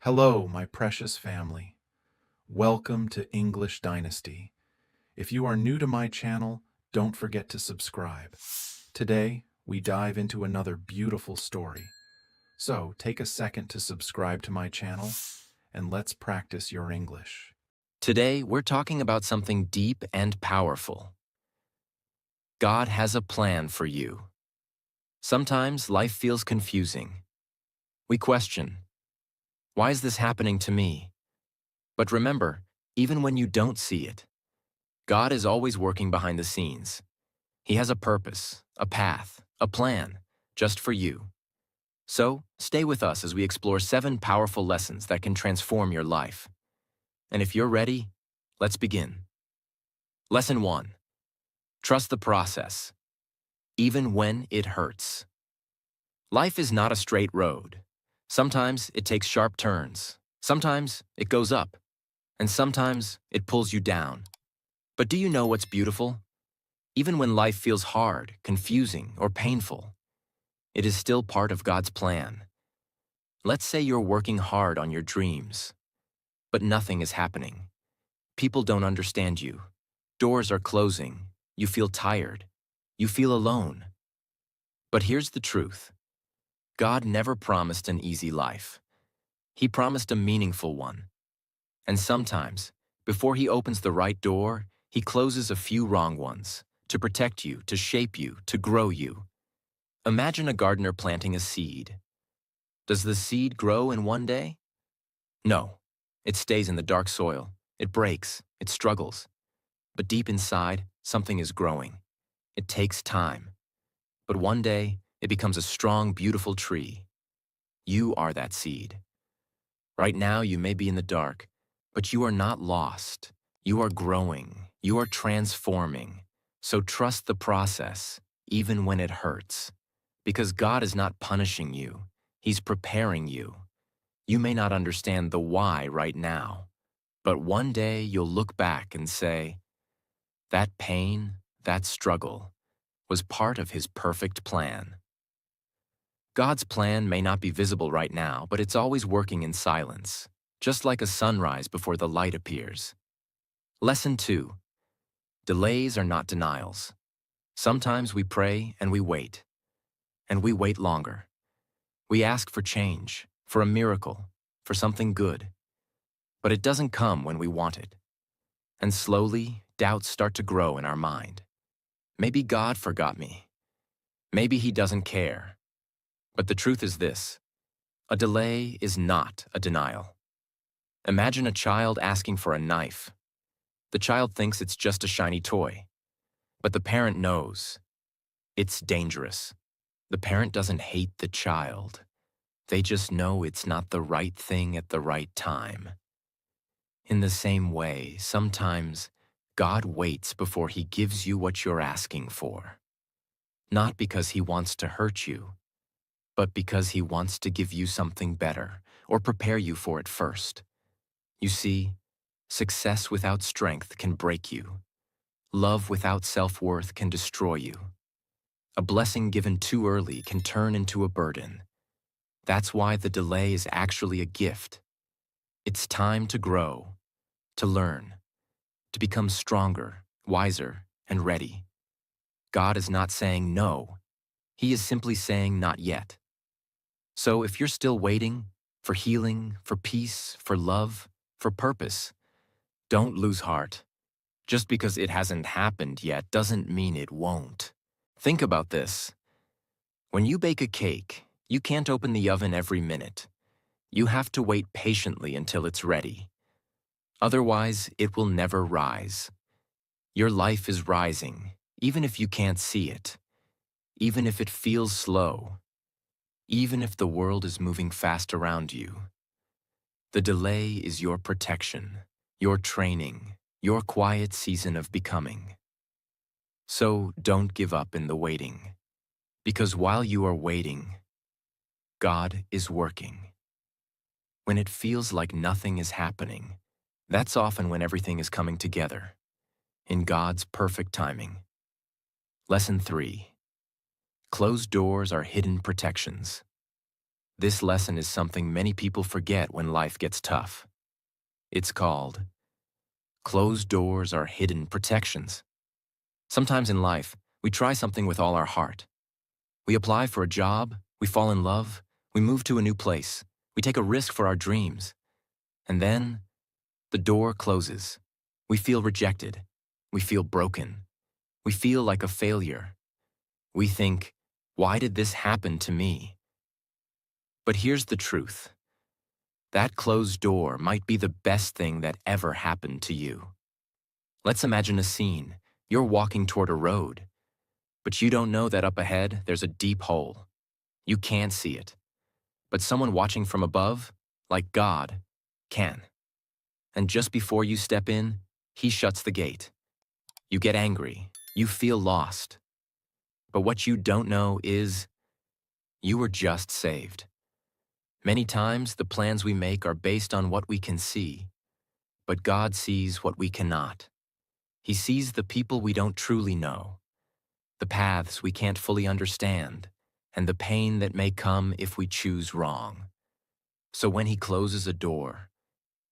Hello, my precious family. Welcome to English Dynasty. If you are new to my channel, don't forget to subscribe. Today, we dive into another beautiful story. So, take a second to subscribe to my channel, and let's practice your English. Today, we're talking about something deep and powerful. God has a plan for you. Sometimes life feels confusing. We question, why is this happening to me? But remember, even when you don't see it, God is always working behind the scenes. He has a purpose, a path, a plan, just for you. So, stay with us as we explore 7 powerful lessons that can transform your life. And if you're ready, let's begin. Lesson 1. Trust the process, even when it hurts. Life is not a straight road. Sometimes it takes sharp turns. Sometimes it goes up. And sometimes it pulls you down. But do you know what's beautiful? Even when life feels hard, confusing, or painful, it is still part of God's plan. Let's say you're working hard on your dreams, but nothing is happening. People don't understand you. Doors are closing. You feel tired. You feel alone. But here's the truth. God never promised an easy life. He promised a meaningful one. And sometimes, before He opens the right door, He closes a few wrong ones to protect you, to shape you, to grow you. Imagine a gardener planting a seed. Does the seed grow in one day? No. It stays in the dark soil. It breaks. It struggles. But deep inside, something is growing. It takes time. But one day, it becomes a strong, beautiful tree. You are that seed. Right now, you may be in the dark, but you are not lost. You are growing. You are transforming. So trust the process, even when it hurts. Because God is not punishing you. He's preparing you. You may not understand the why right now, but one day you'll look back and say, that pain, that struggle, was part of His perfect plan. God's plan may not be visible right now, but it's always working in silence, just like a sunrise before the light appears. Lesson 2. Delays are not denials. Sometimes we pray and we wait longer. We ask for change, for a miracle, for something good. But it doesn't come when we want it. And slowly, doubts start to grow in our mind. Maybe God forgot me. Maybe He doesn't care. But the truth is this: a delay is not a denial. Imagine a child asking for a knife. The child thinks it's just a shiny toy. But the parent knows it's dangerous. The parent doesn't hate the child. They just know it's not the right thing at the right time. In the same way, sometimes God waits before He gives you what you're asking for. Not because He wants to hurt you, but because He wants to give you something better or prepare you for it first. You see, success without strength can break you. Love without self-worth can destroy you. A blessing given too early can turn into a burden. That's why the delay is actually a gift. It's time to grow, to learn, to become stronger, wiser, and ready. God is not saying no. He is simply saying not yet. So if you're still waiting for healing, for peace, for love, for purpose, don't lose heart. Just because it hasn't happened yet doesn't mean it won't. Think about this. When you bake a cake, you can't open the oven every minute. You have to wait patiently until it's ready. Otherwise, it will never rise. Your life is rising, even if you can't see it, even if it feels slow, even if the world is moving fast around you. The delay is your protection, your training, your quiet season of becoming. So don't give up in the waiting, because while you are waiting, God is working. When it feels like nothing is happening, that's often when everything is coming together, in God's perfect timing. Lesson 3. Closed doors are hidden protections. This lesson is something many people forget when life gets tough. It's called closed doors are hidden protections. Sometimes in life, we try something with all our heart. We apply for a job, we fall in love, we move to a new place, we take a risk for our dreams. And then, the door closes. We feel rejected. We feel broken. We feel like a failure. We think, why did this happen to me? But here's the truth. That closed door might be the best thing that ever happened to you. Let's imagine a scene. You're walking toward a road, but you don't know that up ahead there's a deep hole. You can't see it. But someone watching from above, like God, can. And just before you step in, He shuts the gate. You get angry. You feel lost. But what you don't know is you were just saved. Many times, the plans we make are based on what we can see, but God sees what we cannot. He sees the people we don't truly know, the paths we can't fully understand, and the pain that may come if we choose wrong. So when He closes a door,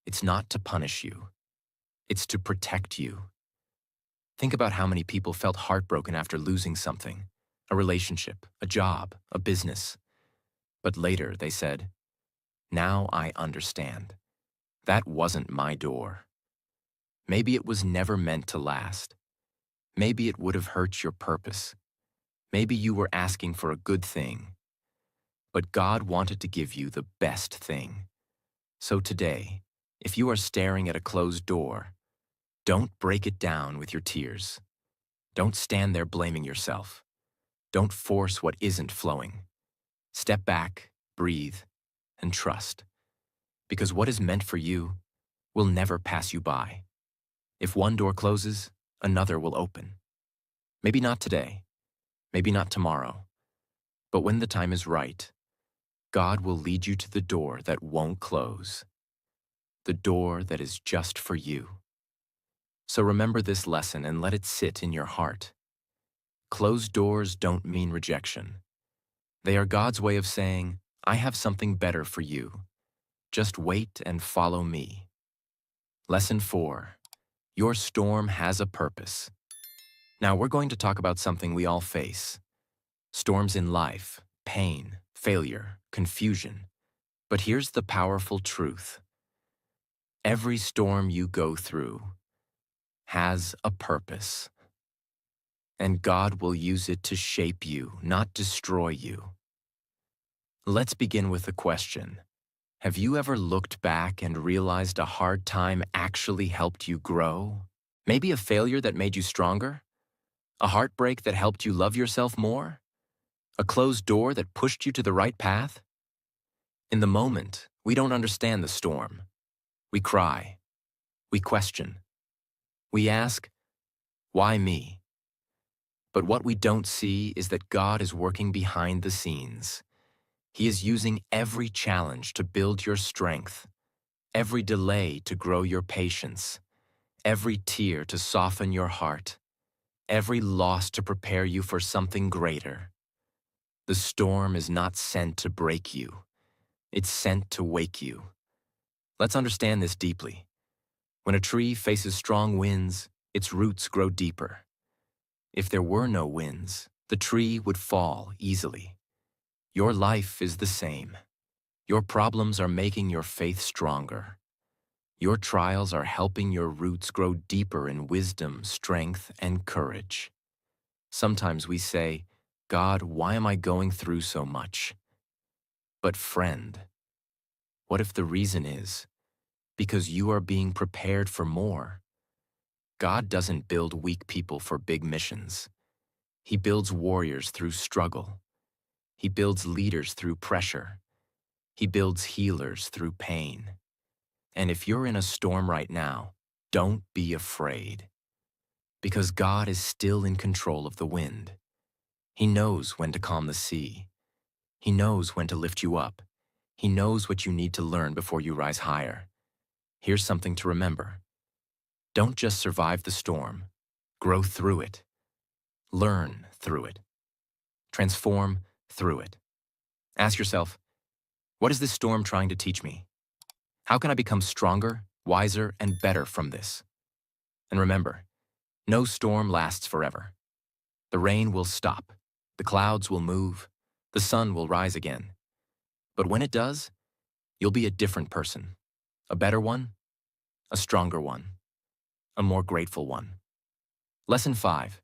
it's not to punish you. It's to protect you. Think about how many people felt heartbroken after losing something, a relationship, a job, a business. But later they said, "Now I understand. That wasn't my door. Maybe it was never meant to last. Maybe it would have hurt your purpose. Maybe you were asking for a good thing. But God wanted to give you the best thing." So today, if you are staring at a closed door, don't break it down with your tears. Don't stand there blaming yourself. Don't force what isn't flowing. Step back, breathe, and trust. Because what is meant for you will never pass you by. If one door closes, another will open. Maybe not today, maybe not tomorrow, but when the time is right, God will lead you to the door that won't close, the door that is just for you. So remember this lesson and let it sit in your heart. Closed doors don't mean rejection. They are God's way of saying, I have something better for you. Just wait and follow me. Lesson 4. Your storm has a purpose. Now we're going to talk about something we all face. Storms in life, pain, failure, confusion. But here's the powerful truth. Every storm you go through has a purpose. And God will use it to shape you, not destroy you. Let's begin with a question. Have you ever looked back and realized a hard time actually helped you grow? Maybe a failure that made you stronger? A heartbreak that helped you love yourself more? A closed door that pushed you to the right path? In the moment, we don't understand the storm. We cry. We question. We ask, why me? But what we don't see is that God is working behind the scenes. He is using every challenge to build your strength, every delay to grow your patience, every tear to soften your heart, every loss to prepare you for something greater. The storm is not sent to break you. It's sent to wake you. Let's understand this deeply. When a tree faces strong winds, its roots grow deeper. If there were no winds, the tree would fall easily. Your life is the same. Your problems are making your faith stronger. Your trials are helping your roots grow deeper in wisdom, strength, and courage. Sometimes we say, God, why am I going through so much? But friend, what if the reason is because you are being prepared for more? God doesn't build weak people for big missions. He builds warriors through struggle. He builds leaders through pressure. He builds healers through pain. And if you're in a storm right now, don't be afraid. Because God is still in control of the wind. He knows when to calm the sea. He knows when to lift you up. He knows what you need to learn before you rise higher. Here's something to remember. Don't just survive the storm. Grow through it. Learn through it. Transform through it. Ask yourself, What is this storm trying to teach me? How can I become stronger, wiser, and better from this? And remember, no storm lasts forever. The rain will stop, the clouds will move, the sun will rise again. But when it does, you'll be a different person. A better one, a stronger one, a more grateful one. Lesson 5.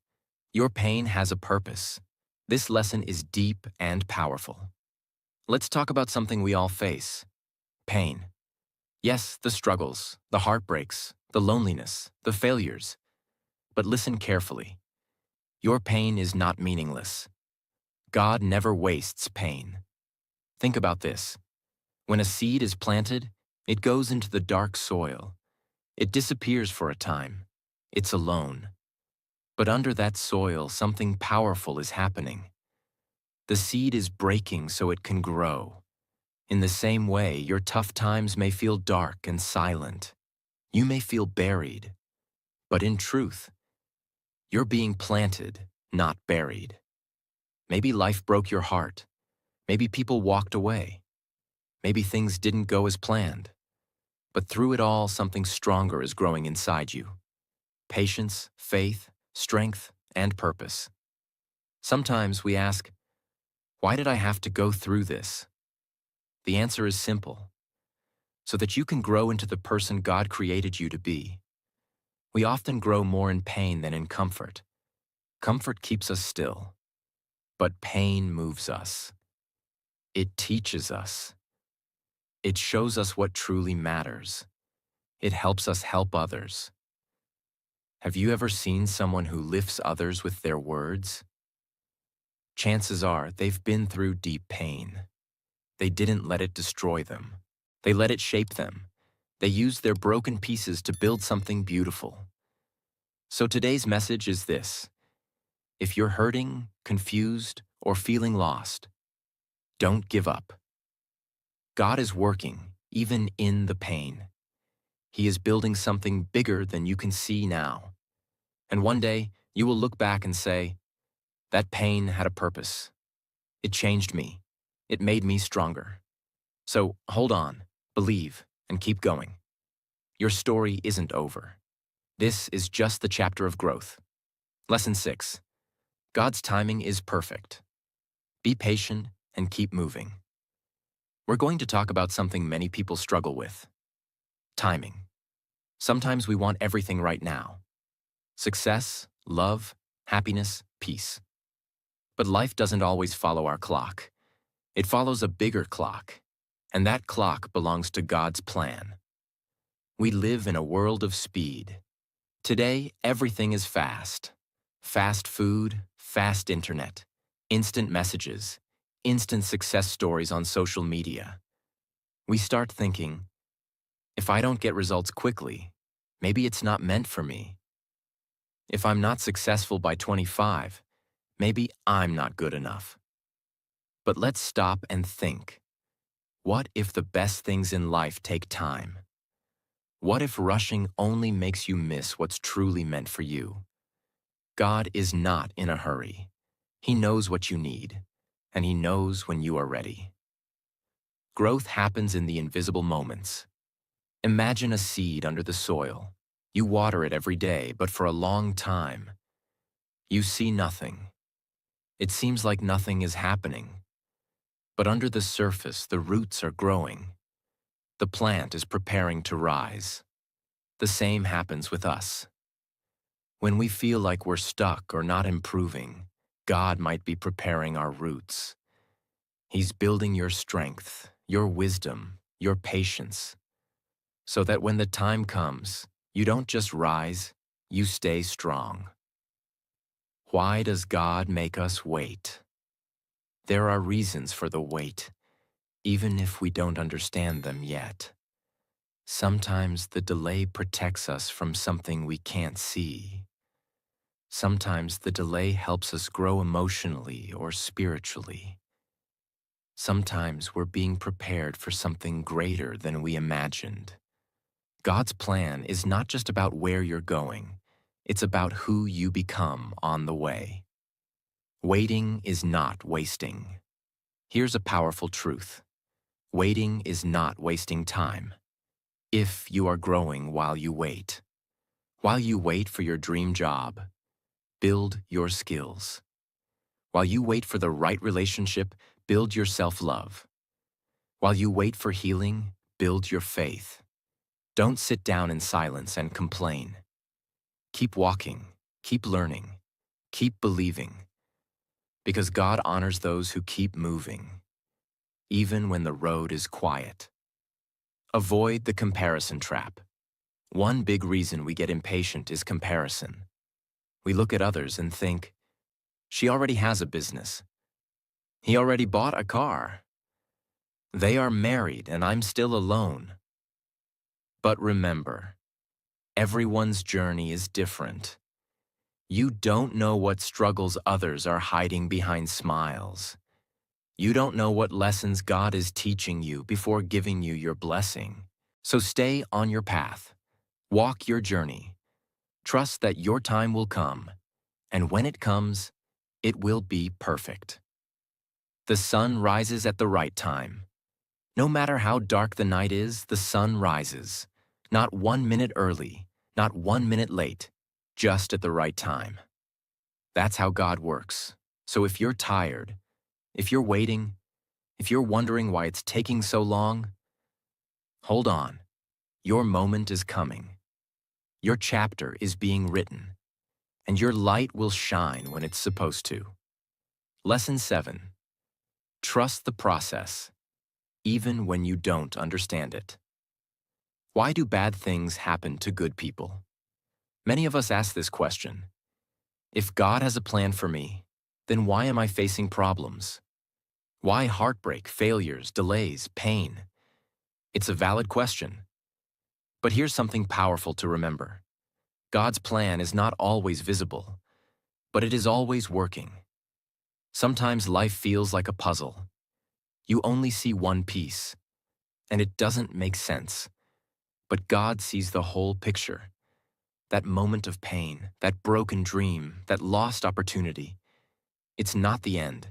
Your pain has a purpose. This lesson is deep and powerful. Let's talk about something we all face: pain. Yes, the struggles, the heartbreaks, the loneliness, the failures. But listen carefully. Your pain is not meaningless. God never wastes pain. Think about this. When a seed is planted, it goes into the dark soil. It disappears for a time. It's alone. But under that soil, something powerful is happening. The seed is breaking so it can grow. In the same way, your tough times may feel dark and silent. You may feel buried. But in truth, you're being planted, not buried. Maybe life broke your heart. Maybe people walked away. Maybe things didn't go as planned. But through it all, something stronger is growing inside you. Patience, faith, strength, and purpose. Sometimes we ask, why did I have to go through this? The answer is simple: so that you can grow into the person God created you to be. We often grow more in pain than in comfort. Comfort keeps us still, but pain moves us. It teaches us. It shows us what truly matters. It helps us help others. Have you ever seen someone who lifts others with their words? Chances are they've been through deep pain. They didn't let it destroy them. They let it shape them. They used their broken pieces to build something beautiful. So today's message is this: if you're hurting, confused, or feeling lost, don't give up. God is working, even in the pain. He is building something bigger than you can see now. And one day, you will look back and say, that pain had a purpose. It changed me. It made me stronger. So hold on, believe, and keep going. Your story isn't over. This is just the chapter of growth. Lesson 6. God's timing is perfect. Be patient and keep moving. We're going to talk about something many people struggle with: timing. Sometimes we want everything right now: success, love, happiness, peace. But life doesn't always follow our clock. It follows a bigger clock, and that clock belongs to God's plan. We live in a world of speed. Today, everything is fast. Fast food, fast internet, instant messages, instant success stories on social media. We start thinking, if I don't get results quickly, maybe it's not meant for me. If I'm not successful by 25, maybe I'm not good enough. But let's stop and think. What if the best things in life take time? What if rushing only makes you miss what's truly meant for you? God is not in a hurry. He knows what you need, and He knows when you are ready. Growth happens in the invisible moments. Imagine a seed under the soil. You water it every day, but for a long time, you see nothing. It seems like nothing is happening. But under the surface, the roots are growing. The plant is preparing to rise. The same happens with us. When we feel like we're stuck or not improving, God might be preparing our roots. He's building your strength, your wisdom, your patience, so that when the time comes, you don't just rise, you stay strong. Why does God make us wait? There are reasons for the wait, even if we don't understand them yet. Sometimes the delay protects us from something we can't see. Sometimes the delay helps us grow emotionally or spiritually. Sometimes we're being prepared for something greater than we imagined. God's plan is not just about where you're going, it's about who you become on the way. Waiting is not wasting. Here's a powerful truth. Waiting is not wasting time. If you are growing while you wait. While you wait for your dream job, build your skills. While you wait for the right relationship, build your self-love. While you wait for healing, build your faith. Don't sit down in silence and complain. Keep walking, keep learning, keep believing. Because God honors those who keep moving, even when the road is quiet. Avoid the comparison trap. One big reason we get impatient is comparison. We look at others and think, she already has a business. He already bought a car. They are married and I'm still alone. But remember, everyone's journey is different. You don't know what struggles others are hiding behind smiles. You don't know what lessons God is teaching you before giving you your blessing. So stay on your path. Walk your journey. Trust that your time will come, and when it comes, it will be perfect. The sun rises at the right time. No matter how dark the night is, the sun rises. Not 1 minute early, not 1 minute late, just at the right time. That's how God works. So if you're tired, if you're waiting, if you're wondering why it's taking so long, hold on. Your moment is coming. Your chapter is being written, and your light will shine when it's supposed to. Lesson 7. Trust the process, even when you don't understand it. Why do bad things happen to good people? Many of us ask this question. If God has a plan for me, then why am I facing problems? Why heartbreak, failures, delays, pain? It's a valid question. But here's something powerful to remember. God's plan is not always visible, but it is always working. Sometimes life feels like a puzzle. You only see one piece, and it doesn't make sense. But God sees the whole picture. That moment of pain, that broken dream, that lost opportunity. It's not the end.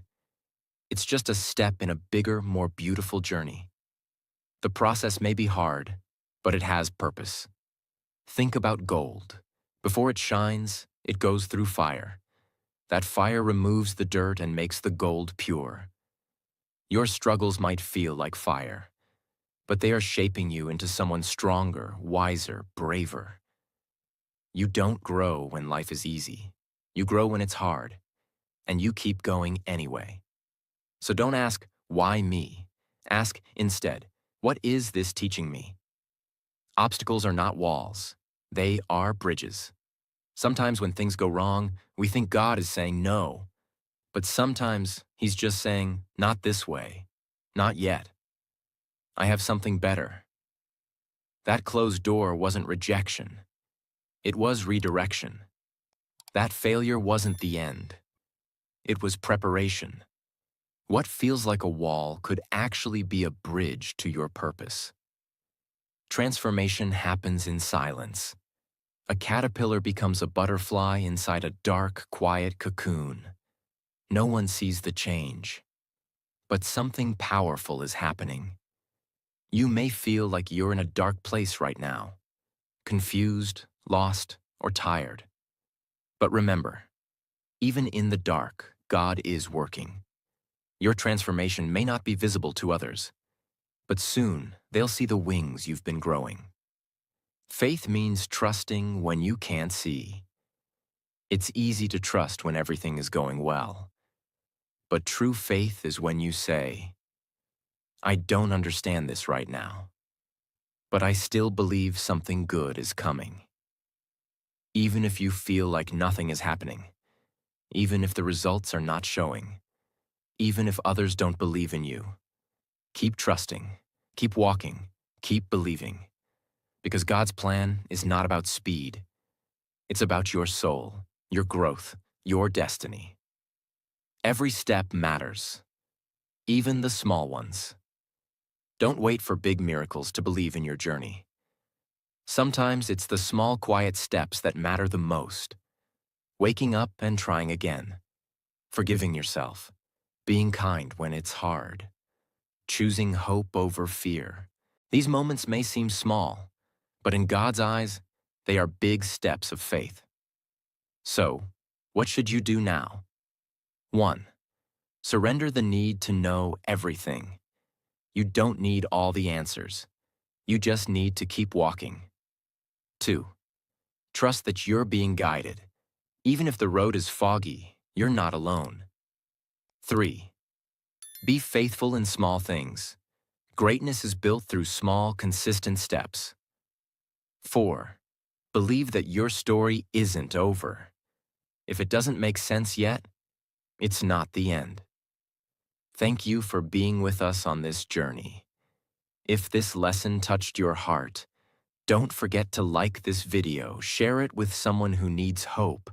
It's just a step in a bigger, more beautiful journey. The process may be hard, but it has purpose. Think about gold. Before it shines, it goes through fire. That fire removes the dirt and makes the gold pure. Your struggles might feel like fire, but they are shaping you into someone stronger, wiser, braver. You don't grow when life is easy. You grow when it's hard, and you keep going anyway. So don't ask, why me? Ask instead, what is this teaching me? Obstacles are not walls. They are bridges. Sometimes when things go wrong, we think God is saying no. But sometimes He's just saying, not this way. Not yet. I have something better. That closed door wasn't rejection. It was redirection. That failure wasn't the end. It was preparation. What feels like a wall could actually be a bridge to your purpose. Transformation happens in silence. A caterpillar becomes a butterfly inside a dark, quiet cocoon. No one sees the change, but something powerful is happening. You may feel like you're in a dark place right now, confused, lost, or tired. But remember, even in the dark, God is working. Your transformation may not be visible to others, but soon they'll see the wings you've been growing. Faith means trusting when you can't see. It's easy to trust when everything is going well. But true faith is when you say, I don't understand this right now, but I still believe something good is coming. Even if you feel like nothing is happening, even if the results are not showing, even if others don't believe in you, keep trusting, keep walking, keep believing. Because God's plan is not about speed. It's about your soul, your growth, your destiny. Every step matters, even the small ones. Don't wait for big miracles to believe in your journey. Sometimes it's the small, quiet steps that matter the most. Waking up and trying again. Forgiving yourself. Being kind when it's hard. choosing hope over fear. These moments may seem small, but in God's eyes, they are big steps of faith. So, what should you do now? 1. Surrender the need to know everything. You don't need all the answers. You just need to keep walking. 2. Trust that you're being guided. Even if the road is foggy, you're not alone. 3. Be faithful in small things. Greatness is built through small, consistent steps. 4. Believe that your story isn't over. If it doesn't make sense yet, it's not the end. Thank you for being with us on this journey. If this lesson touched your heart, don't forget to like this video, share it with someone who needs hope,